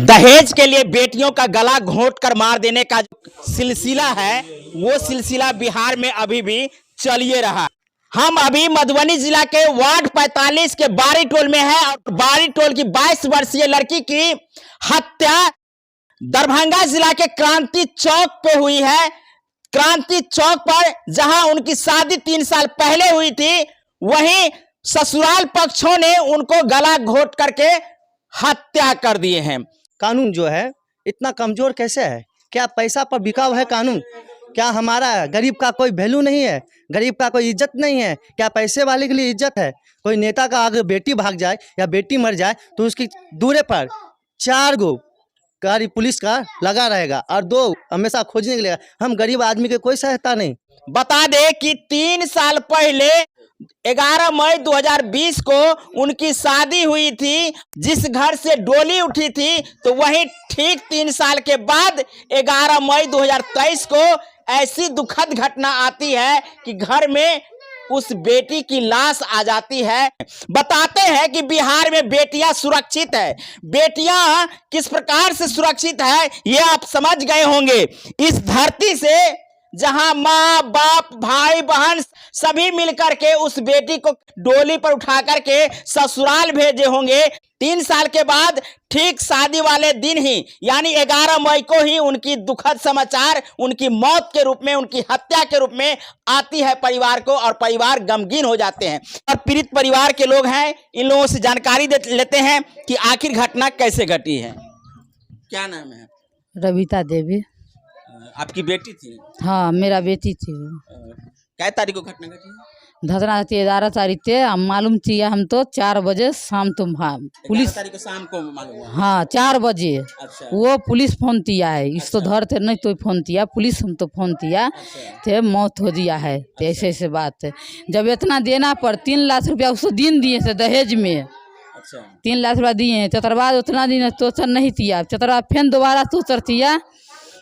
दहेज के लिए बेटियों का गला घोंट कर मार देने का सिलसिला है, वो सिलसिला बिहार में अभी भी चलिए रहा। हम अभी मधुबनी जिला के वार्ड 45 के बारी टोल में है और बारी टोल की 22 वर्षीय लड़की की हत्या दरभंगा जिला के क्रांति चौक पे हुई है। क्रांति चौक पर जहां उनकी शादी 3 साल पहले हुई थी, वहीं ससुराल पक्षों ने उनको गला घोंट करके हत्या कर दिए हैं। कानून जो है इतना कमजोर कैसे है? क्या पैसा पर बिकाव है कानून? क्या हमारा गरीब का कोई वैल्यू नहीं है? गरीब का कोई इज्जत नहीं है? क्या पैसे वाले के लिए इज्जत है? कोई नेता का अगर बेटी भाग जाए या बेटी मर जाए तो उसकी दूरे पर 4 गो गाड़ी पुलिस का लगा रहेगा और 2 हमेशा खोजने के लिए। हम गरीब आदमी के कोई सहायता नहीं। बता दे कि 3 साल पहले 11 मई 2020 को उनकी शादी हुई थी, जिस घर से डोली उठी थी, तो वहीं ठीक 3 साल के बाद 11 मई 2023 को ऐसी दुखद घटना आती है कि घर में उस बेटी की लाश आ जाती है। बताते हैं कि बिहार में बेटियां सुरक्षित है। बेटियां किस प्रकार से सुरक्षित है ये आप समझ गए होंगे। इस धरती से जहां माँ बाप भाई बहन सभी मिलकर के उस बेटी को डोली पर उठा करके ससुराल भेजे होंगे, 3 साल के बाद ठीक शादी वाले दिन ही यानी 11 मई को ही उनकी दुखद समाचार उनकी मौत के रूप में, उनकी हत्या के रूप में आती है परिवार को और परिवार गमगीन हो जाते हैं। और पीड़ित परिवार के लोग हैं, इन लोगों से जानकारी लेते हैं कि आखिर घटना कैसे घटी है। क्या नाम है? रविता देवी। आपकी बेटी थी? हाँ, मेरा बेटी थी। क्या तारीख को घटना घटी? धतना थी 11 तारीख थे। हम मालूम थी हम तो 4 बजे शाम तुम पुलिस तारीख को शाम को मालूम हुआ? हाँ 4 बजे। अच्छा। वो पुलिस फोन दिया है। इस तो धर थे नहीं तो फोन दिया पुलिस, हम तो फोन दिया। अच्छा। थे मौत हो दिया है। तो ऐसे ऐसे बात है। जब इतना देना पर 3 लाख रुपया उसको दिन दिए थे दहेज में। अच्छा। 3 लाख रुपया दिए। चतरबाद उतना दिन तोचर नहीं दिया। चतरबाद फिर दोबारा तोचर दिया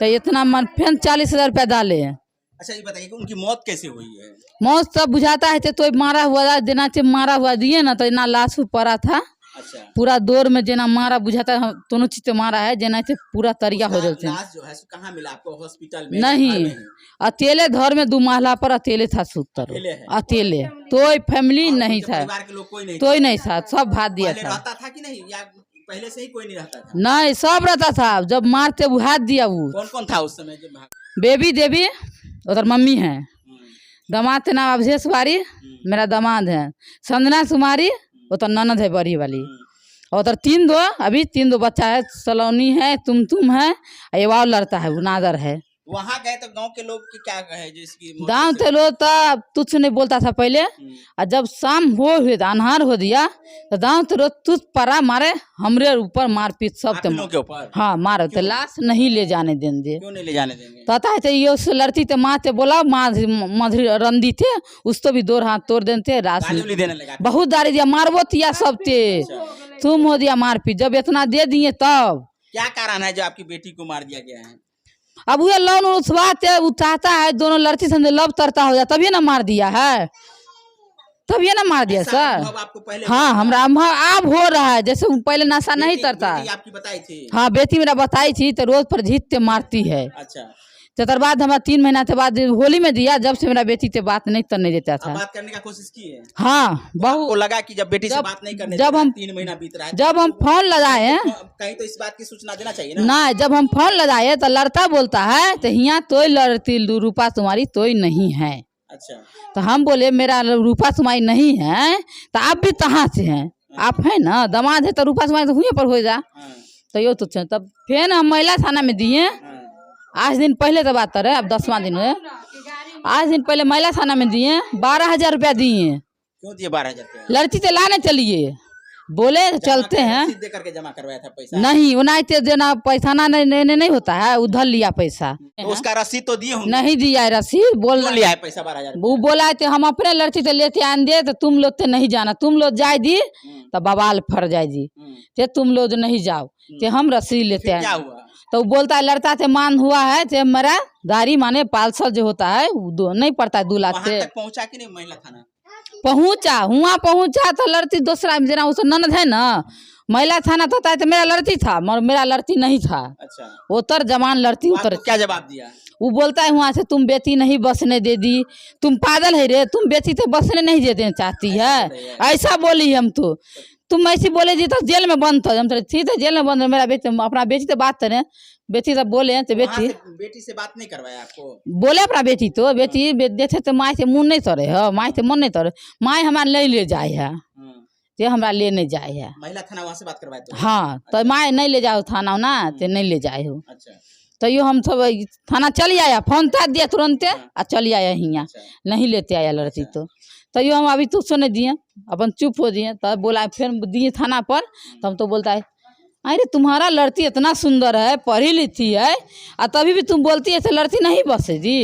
तो इतना मन फिर 40,000 रुपया डाले। अच्छा, ये बताइए कि उनकी मौत कैसे हुई है? मौत सब बुझाता है तो मारा हुआ देना चाहिए, मारा हुआ दिए ना तो इतना लाश पड़ा था। अच्छा। पूरा दौर में जना मारा बुझाता है, दोनों चीज मारा है जना से पूरा तरिया हो जाते हैं। लाश जो है कहाँ मिला आपको? हॉस्पिटल में? नहीं, अकेले घर में 2 महला पर अकेले था सूतर। अकेले तो फैमिली नहीं था, कोई नहीं था, सब भाग दिया था। रहता था कि नहीं या पहले से ही कोई नहीं रहता था? नहीं, सब रहता था। जब मारते बुझा दिया। वो कौन कौन था उस समय जब? बेबी देवी उधर मम्मी है, दामाद के नाम अभिषेक कुमारी मेरा दामाद है, संजना कुमारी वो तो ननद है बड़ी वाली, और उधर 3 दो बच्चा है, सलोनी है, तुम है, ये वाव लड़ता है, वो नादर है। वहाँ गए तो गांव के लोग की क्या कहे? जिसकी गाँव के लोग तो तुझ नहीं बोलता था पहले, और जब शाम हो अन्हार हो दिया तो गाँव के लोग तुझ परा मारे, हमरे ऊपर मारपीट सब के ऊपर। हाँ मारो तो लाश नहीं ले जाने देंगे। क्यों नहीं ले जाने देंगे? पता है ये उस लड़ती थे माँ से बोला, माँ मधुरी रंदी थे, उसको भी 2 हाथ तोड़ देते। रास बहुत दारी दिया, मारबो दिया सब थे। तुम हो दिया मारपीट। जब इतना दे दिए तब क्या कारण है जो आपकी बेटी को मार दिया गया है? अब वो लोन उठाता है, दोनों लड़की से लब तरता हो जाता, तभी ना मार दिया है, तभी ना मार दिया सर। आपको पहले? हाँ, हमरा अब हो रहा है। जैसे पहले नशा नहीं करता। आपकी बताई थी? हाँ, बेटी मेरा बताई थी तो रोज पर जीतते मारती है। अच्छा। तर बाद हमारा 3 महीना के बाद होली में दिया, जब से मेरा बेटी से बात नहीं करने देता था। बात करने का कोशिश की है? हाँ, बहुत लगा कि जब बेटी से बात नहीं करने जब हम 3 महीना बीत रहा है, जब हम फोन लगाए कहीं तो इस बात की सूचना देना चाहिए ना? ना, जब हम फोन लगाए तो लड़का बोलता है तो यहाँ तो लड़ती रूपा तुम्हारी तो नहीं है। अच्छा। तो हम बोले मेरा रूपा तुम्हारी नहीं है तो आप भी कहाँ से हैं? आप है ना, दामाद है तो रूपा तुम्हारी तो हुए पर हो जा। तो यो तो तब फिर हम महिला थाना में दिए। 8 दिन पहले तो बात करे, अब 10वां दिन है। 8 दिन पहले महिला थाना में दिए, 12,000 रुपया दिए। क्यों दिए 12,000 रुपया? लड़की से लाने चलिए, बोले चलते हैं। दे करके जमा करवाया था पैसा? नहीं, उनाते देना पैसा ना नहीं होता है, उधर लिया पैसा। तो उसका रसीद तो दिए होंगे? नहीं दिया है रसीद। बोल लिया है पैसा 12,000? वो बोला थे हम अपने लड़की से लेते आन दे तो तुम लोग तो नहीं जाना, तुम लोग जाए दी तो बवाल फर जाए जी, तुम लोग नहीं जाओ तो हम रसीद लेते हैं। क्या हुआ? तो बोलता है लड़का से मान हुआ है तो मेरा दाढ़ी माने पालसर जो होता है नहीं पड़ता है 2 लाख से। पहुंचा कि नहीं महिला थाना? पहुंचा तो लड़ती दूसरा जना उस ननद है ना, महिला थाना तो होता है तो मेरा लड़की था, मगर मेरा लड़की नहीं था। अच्छा, उतर जवान लड़की उतर। आपको क्या जवाब दिया? वो बोलता है वहाँ से तुम बेटी नहीं बसने दे दी, तुम पागल है रे, तुम बेटी तो बसने नहीं देना चाहती है, ऐसा बोली हम तो। तुम ऐसी बोले जी तो जेल में बंद था। हम तो ठीक है जेल में बंद, मेरा बेटी अपना बेटी से बात करें, बेटी तो बोले तो बेटी से बात नहीं करवाया आपको? बोले अपना बेटी तो बेटी देखे तो माँ से मुँह नहीं तोड़े है, माँ से मन नहीं तोड़े, माँ हमारा नहीं ले जाए है, ये हमरा लेने जाए है। महिला थाना वहाँ से बात करवाए तो? हाँ, तो माँ नहीं ले जाओ थाना ना, तो नहीं ले जाए हो। अच्छा, तो यो हम सब थाना चली आया, फोन था दिया तुरंत आ चली आया हियाँ, नहीं लेते आया लड़की तो यो हम अभी तो सुने दिए, अपन चुप हो दिए। तब बोला फिर दिए थाना पर, तो हम तो बोलता है अरे तुम्हारा लड़की इतना सुंदर है, पढ़ी लिखी है, और तभी भी तुम बोलती है लड़की नहीं बसे जी,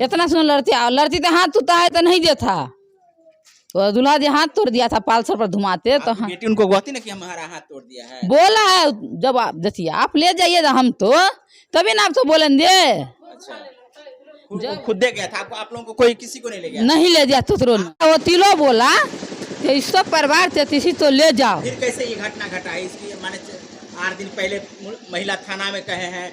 इतना सुंदर लड़की, और लड़की तो हाथ टूटा है तो नहीं देता, तो दूल्हा जी हाथ तोड़ दिया था पालसर पर घुमाते। तो हाँ, बेटी उनको कहती ना कि हमारा हाथ तोड़ दिया है, बोला है जब आप देखिए आप ले जाइए हम तो तभी ना आप तो बोलेंगे। अच्छा, खुद दे गया था आपको? आप लोगों को कोई किसी को नहीं ले गया? नहीं ले दिया तो वो तिलो बोला कि सब परिवार से किसी तो ले जाओ। फिर कैसे ये घटना घटा है? इसकी माने 8 दिन पहले महिला थाना में कहे हैं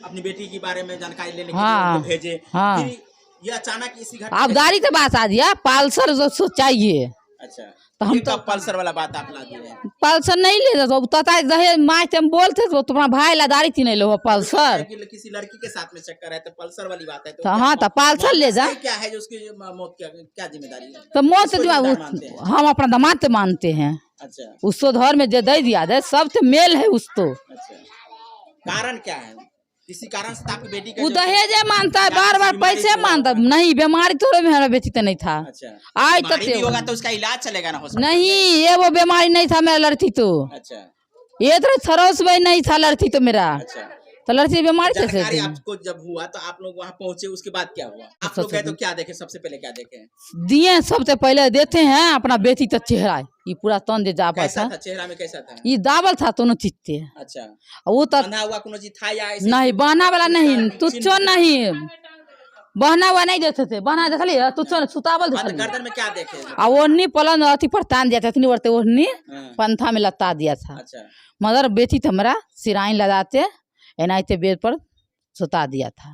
अपनी बेटी के बारे में जानकारी लेने के लिए उनको भेजे, फिर ये अचानक इसी घटना आप गाड़ी तो बात आ दिया, पालसर जो चाहिए। अच्छा, तो हम तो पल्सर वाला बात आप ला दिए? पल्सर नहीं ले जाता, रहे माँ से हम बोलते तो तुम्हारा भाई लादारी थी नहीं लो पल्सर, किसी लड़की के साथ में चक्कर है तो पल्सर वाली बात है, तो हाँ तो पल्सर ले जा। क्या है जो उसकी मौत क्या जिम्मेदारी है? तो मौत हम अपना दामाद तो मानते हैं। अच्छा, उसको घर में दे दिया दे, सब तो मेल है उसको। अच्छा, कारण क्या है? किसी कारण से आपकी बेटी का दहेज मानता है, बार बार पैसे मानता नहीं, बीमारी तो मेरा बेटी तो नहीं था। अच्छा, आज तक होगा तो उसका इलाज चलेगा ना? नहीं, ये वो बीमारी नहीं था मेरा लड़की तो। अच्छा, ये तो सरोस भाई नहीं था लड़की तो मेरा। अच्छा, तो लड़की बीमारी कैसे? आपको जब हुआ तो आप लोग वहाँ पहुँचे, उसके बाद क्या हुआ? आप लोग गए तो क्या देखे? सबसे पहले क्या देखे? दिए सबसे पहले देते हैं अपना बेटी का चेहरा, ये पूरा तन दे दाबल था। चेहरा में कैसा था? ये दाबल था दोनों चीज। अच्छा, वो तो बंधा हुआ कोनो चीज था या नहीं? बहना वाला नहीं, तुच्छो नहीं, बहना हुआ नहीं देते थे, बहना देखली तुच्छो सुतावल देखली। गर्दन में क्या देखे? ओढ़नी पलंग अथी पर तान दिया था, इतनी बढ़ते ओढ़नी पंथा में लता दिया था। अच्छा, मगर बेटी तो हमारा सिराइन लगाते एनाइते बेड पर सुता दिया था।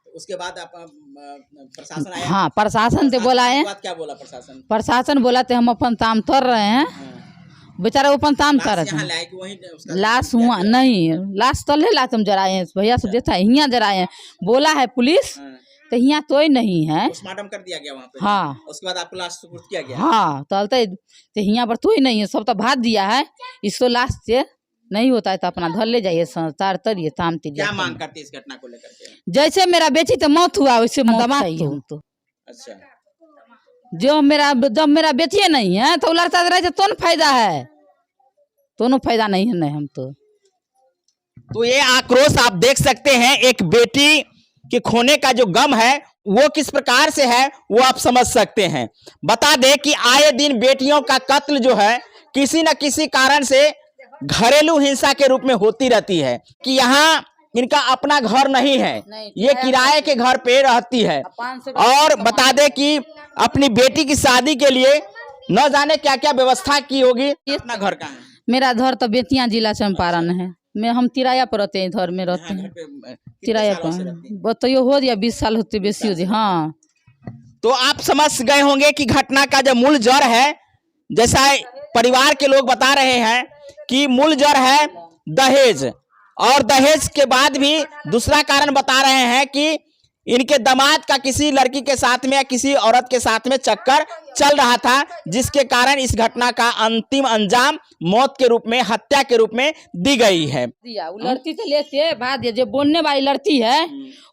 उसके बाद आप प्रशासन आया? हाँ, प्रशासन से बोला है। क्या बोला प्रशासन? प्रशासन बोला थे हम अपन काम कर रहे हैं, बेचारा अपन काम कर रहे थे। लाश हुआ नहीं, लाश तो ले ला तुम जराए हैं, भैया से देता है यहाँ जराए हैं, बोला है पुलिस तो यहाँ तो ही नहीं है। पोस्टमार्टम कर दिया गया वहाँ पे? हाँ, उसके बाद आपको लाश सुपुर्द किया गया? हाँ, तो यहाँ पर तो ही नहीं है, सब तो भाग दिया है, इसको लाश से नहीं होता है तो अपना घर ले जाइए, संस्कार करिए, ताम तिरिए। क्या मांग करती है इस घटना को लेकर के? जैसे मेरा बेटी तो मौत हुआ वैसे दमा तो। अच्छा, जब मेरा बेटी नहीं है तो लड़ता रहे तो फायदा है, दोनों फायदा नहीं है। नहीं हम तो ये आक्रोश आप देख सकते हैं, एक बेटी के खोने का जो गम है वो किस प्रकार से है वो आप समझ सकते हैं। बता दें कि आए दिन बेटियों का कत्ल जो है किसी न किसी कारण से घरेलू हिंसा के रूप में होती रहती है, कि यहाँ इनका अपना घर नहीं है, ये किराए के घर पे रहती है। और बता दें कि अपनी बेटी की शादी के लिए न जाने क्या क्या व्यवस्था की होगी। अपना घर कहाँ है? मेरा घर तो बेतिया जिला चंपारण है, हम किराया पर रहते हैं, इधर में रहते हैं किराया पर। बताइए हो गया 20 साल होते बेसी हो गया। हाँ, तो आप समझ गए होंगे कि घटना का जो मूल जड़ है, जैसा परिवार के लोग बता रहे हैं कि मूल जड़ है दहेज, और दहेज के बाद भी दूसरा कारण बता रहे हैं कि इनके दामाद का किसी लड़की के साथ में या किसी औरत के साथ में चक्कर चल रहा था, जिसके कारण इस घटना का अंतिम अंजाम मौत के रूप में, हत्या के रूप में दी गई है। वो लड़की से लेते भाग दिया, जो बोलने वाली लड़की है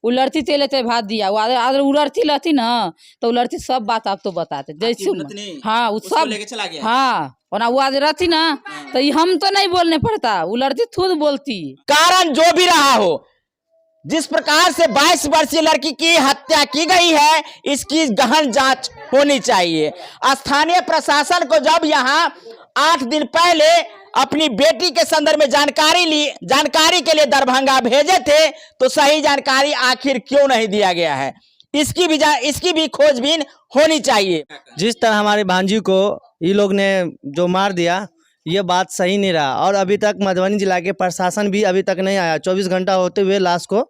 वो लड़की से लेते भाग दिया। वो लड़की रहती ना तो वो लड़की सब बात आप तो बताते जैसे। हाँ, वो सब लेके चला गया। हाँ, और वो आज रहती ना तो हम तो नहीं बोलने पड़ता, वो लड़की खुद बोलती। कारण जो भी रहा हो, जिस प्रकार से 22 वर्षीय लड़की की हत्या की गई है, इसकी गहन जांच होनी चाहिए। स्थानीय प्रशासन को जब यहाँ 8 दिन पहले अपनी बेटी के संदर्भ में जानकारी के लिए दरभंगा भेजे थे, तो सही जानकारी आखिर क्यों नहीं दिया गया है, इसकी भी खोजबीन होनी चाहिए। जिस तरह हमारे भांजी को ये लोग ने जो मार दिया, ये बात सही नहीं रहा। और अभी तक मधुबनी जिला के प्रशासन भी अभी तक नहीं आया। 24 घंटा होते हुए लाश को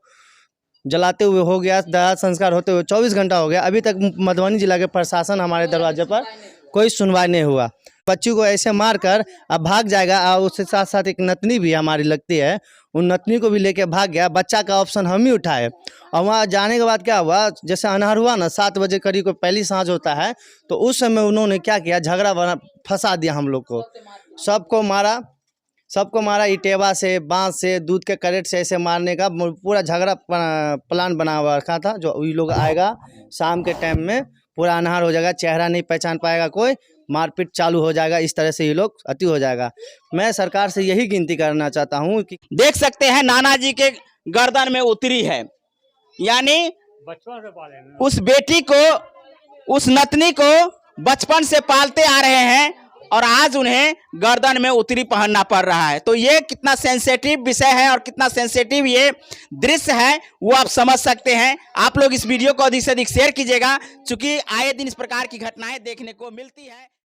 जलाते हुए हो गया, दाह संस्कार होते हुए 24 घंटा हो गया, अभी तक मधुबनी जिला के प्रशासन हमारे दरवाजे पर कोई सुनवाई नहीं हुआ। बच्ची को ऐसे मार कर अब भाग जाएगा। और उसके साथ साथ एक नतनी भी हमारी लगती है, उन नतनी को भी लेके भाग गया। बच्चा का ऑप्शन हम ही उठाए। और वहाँ जाने के बाद क्या हुआ, जैसे अनहार हुआ ना, 7 बजे करीब को पहली सांझ होता है, तो उस समय उन्होंने क्या किया, झगड़ा बना फंसा दिया हम लोग को। सबको मारा इटेवा से, बांस से, दूध के करेट से ऐसे मारने का पूरा झगड़ा प्लान बना हुआ रखा था। जो ये लोग आएगा शाम के टाइम में, पूरा अनहार हो जाएगा, चेहरा नहीं पहचान पाएगा कोई, मारपीट चालू हो जाएगा। इस तरह से ये लोग अति हो जाएगा। मैं सरकार से यही गिनती करना चाहता हूँ कि देख सकते हैं नाना जी के गर्दन में उतरी है, यानी उस बेटी को, उस नतनी को बचपन से पालते आ रहे हैं और आज उन्हें गर्दन में उतरी पहनना पड़ रहा है। तो ये कितना सेंसिटिव विषय है और कितना सेंसिटिव ये दृश्य है वो आप समझ सकते हैं। आप लोग इस वीडियो को अधिक से अधिक शेयर कीजिएगा, क्योंकि आए दिन इस प्रकार की घटनाएं देखने को मिलती है।